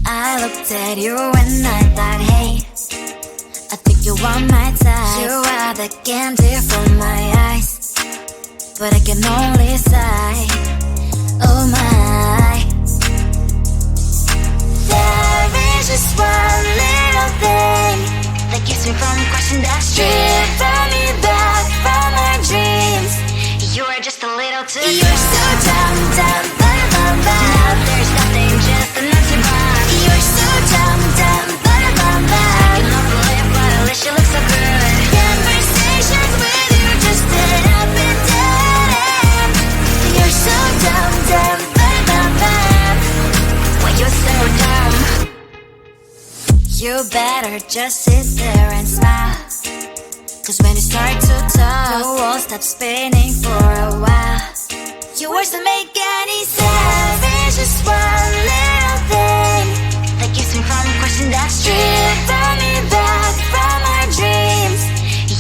I looked at you and I thought, hey, I think you want my type. You are the candy from my eyes, but I can only sigh, oh my. There is just one little thing that keeps me from crossing that street. Drive me back from my dreams. You are just a little too close. You're so dumb, dumb, bum, bum, bum. Now there's nothing, just an empty bomb. You're so dumb, dumb, bum, bum, bum. I cannot believe, but at least you look so good. Conversations with you just end up in dead end. You're so dumb, dumb, bum, bum, bum. Why you're so dumb? You better just sit there and smile, 'cause when you start to talk, the world stops spinning for a while. Your words don't make any sense. There's just one little thing that keeps me from crossing that street. Pull me back from our dreams.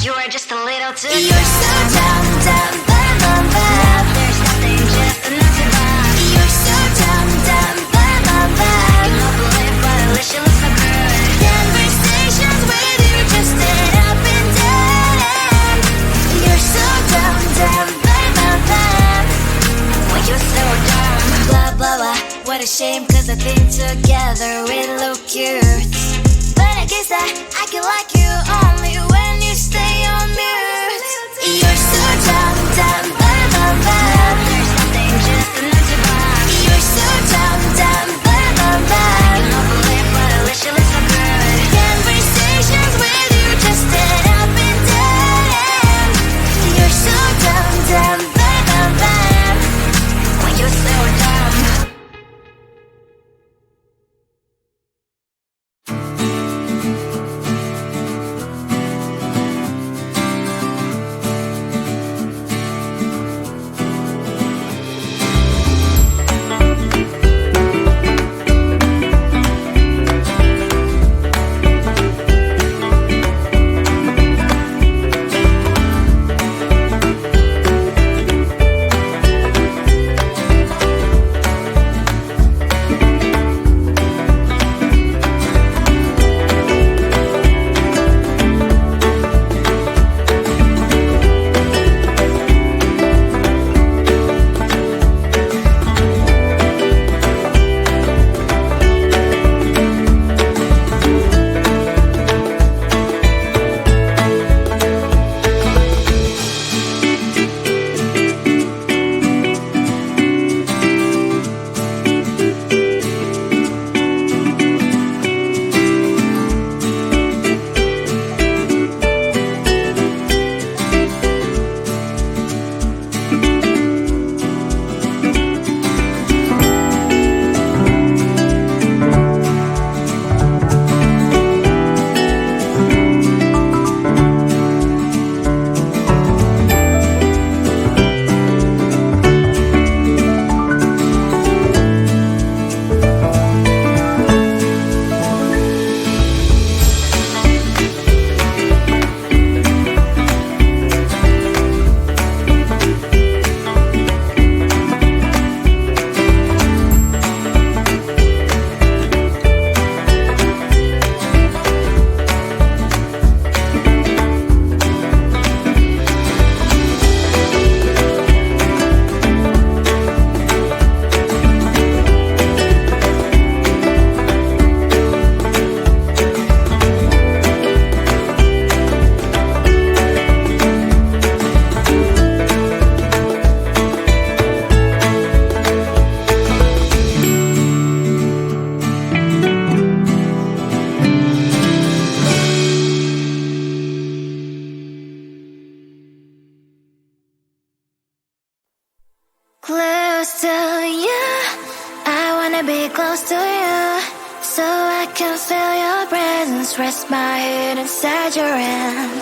You are just a little too close. You're so dumb, dumb, bum, bum, bum. Now there's nothing, just an empty bomb. You're so dumb, dumb, bum, bum, bum. I cannot believe, but at least you look so good. Conversations with you just end up in dead end. You're so dumb, dumb, bum, bum, bum. Why you're so dumb? Blah, blah, blah. What a shame, 'cause I think together we look cute. But I guess that I can like you only when you stay on mute. You're so dumb, dumb, bum, bum, bum. There's nothing, just an empty bomb. You're so dumb, dumb, bum, bum, bum. I cannot believe, but at least you look so good. Conversations with you just end up in dead end. You're so dumb, dumb, bum, bum, bum. Why you're so dumb? Close to you, I wanna be close to you, so I can feel your presence, rest my head inside your hand.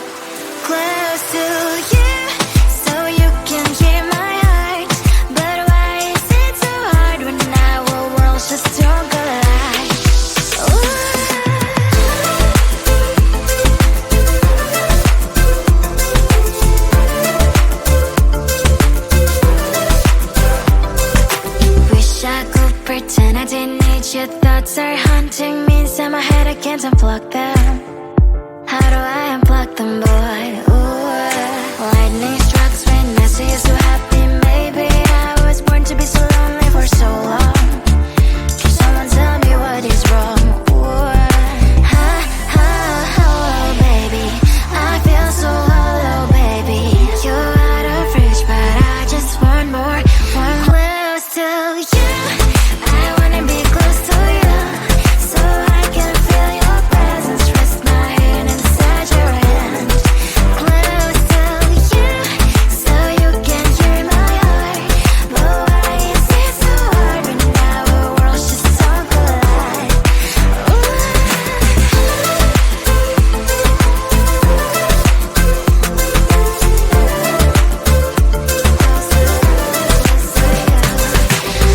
Close to you, so you can hear my heart, but why is it so hard when our worlds just don't collide? Wish I could pretend I didn't need your thoughts thoughts are haunting me inside my head, I can't unplug them. How do I unplug them, boy? Ooh, lightning strikes when I see you so happy. Maybe I was born to be so lonely for so long. Can someone tell me what is wrong? Ooh, baby, I feel so hollow, baby. You're out of reach, but I just want more, one close to you. I wanna be close to you, so I can feel your presence. Rest my hand inside your hand. Close to you, so you can hear my heart. But why is it so hard when our worlds just so collide?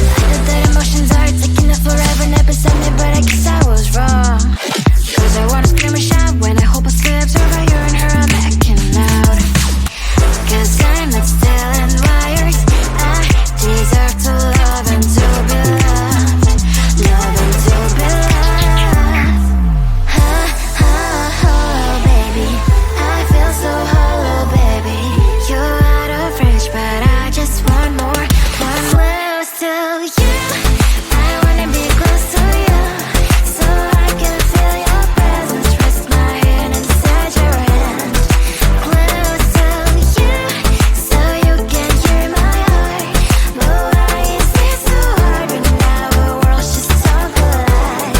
I know that emotions are taking up forever, not beside me, but I guess I was wrong. Cause I wanna scream and shout when I hope I slips over you and her, I'm backing out. Cause I'm not still in wires. I deserve to love and to be loved. Love and to be loved. Baby, I feel so hollow, baby. You're out of reach, but I just want more, one close to you. I wanna be close to you, so I can feel your presence. Rest my hand inside your hand. Close to you, so you can hear my heart. But why is it so hard when our worlds just so collide?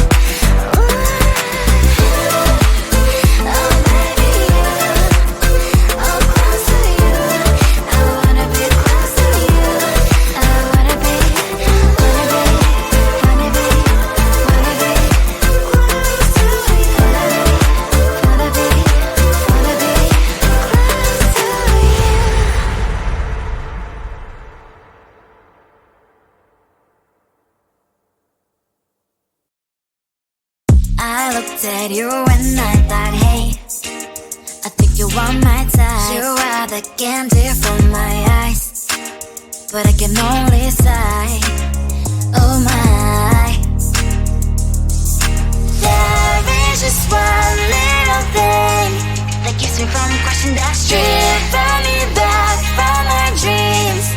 Oh baby, oh close to you. I wanna be close to you. I wanna be close to you. Wanna be I looked at you and I thought, hey, I think you want my type. You are the candy from my eyes, but I can only sigh. Oh my, there is just one little thing that keeps me from crossing that street. Bring me back from my dreams.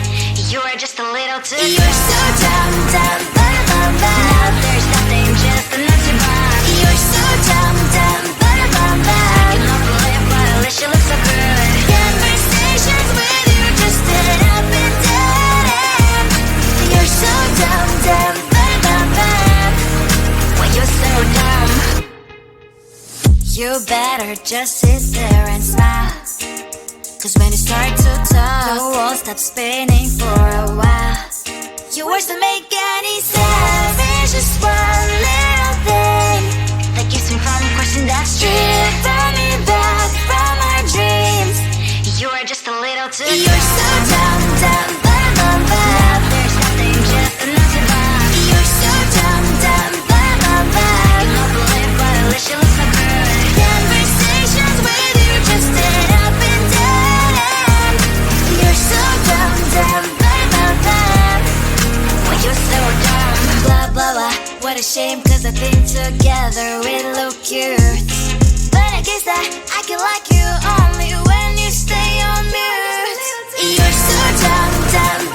You are just a little too close. You're so dumb, dumb, now there's nothing, just an empty box. You're so dumb, dumb, I cannot believe why at least you look so good. Conversations with you just end up in dead end. You're so dumb, why you're so dumb. You better just sit there and smile, cause when you start to talk, the world stops spinning for a while. Your words don't make any sense. There's just one little thing that keeps me from crossing that street. Bring me back from my dreams. You are just a little too close. You're so dumb, now there's nothing, just an empty box. You're so dumb, I cannot believe why at least you look so good. Conversations with you just end up in dead end. You're so dumb, why you're so dumb. Blah blah blah, what a shame, cause I think together we look cute. But I guess that I can like you only when you stay on mute. You're so dumb, there's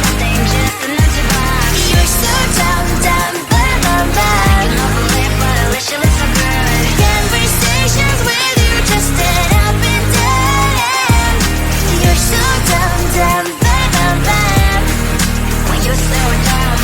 nothing, just an empty box. You're so dumb, I cannot believe why at least you look so good. Conversations with you just end up in dead end. You're so dumb, why you're so dumb.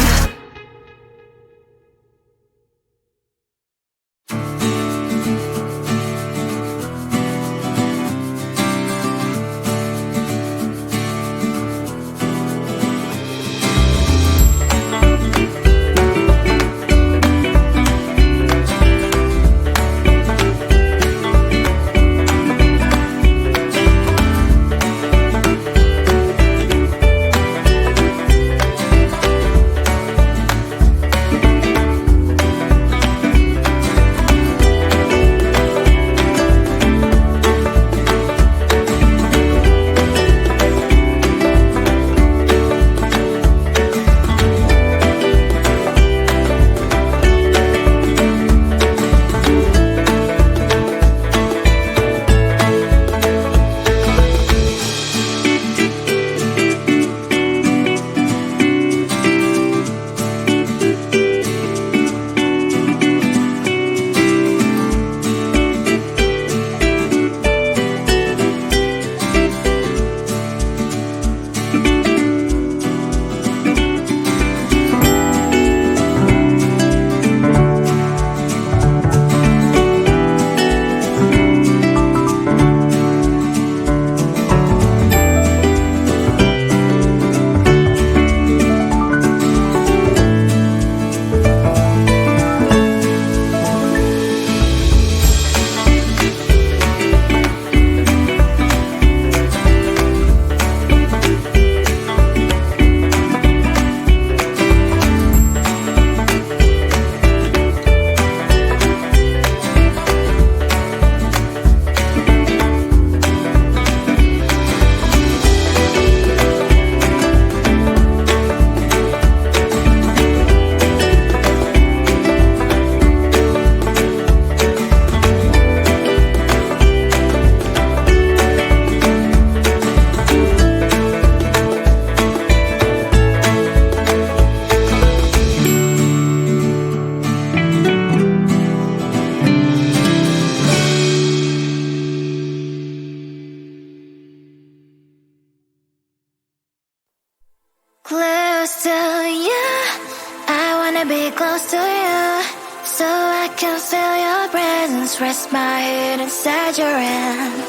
you, so I can feel your presence. Rest my head inside your hand.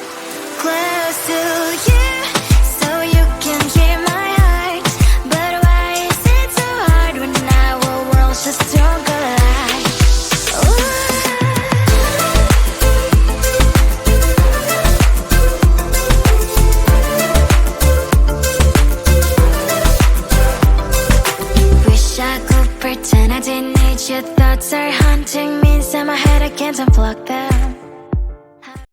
Close to you, so you can hear my heart. But why is it so hard when our worlds just don't collide? Wish I could pretend I didn't need your thoughts are haunting me inside my head. I can't unplug them.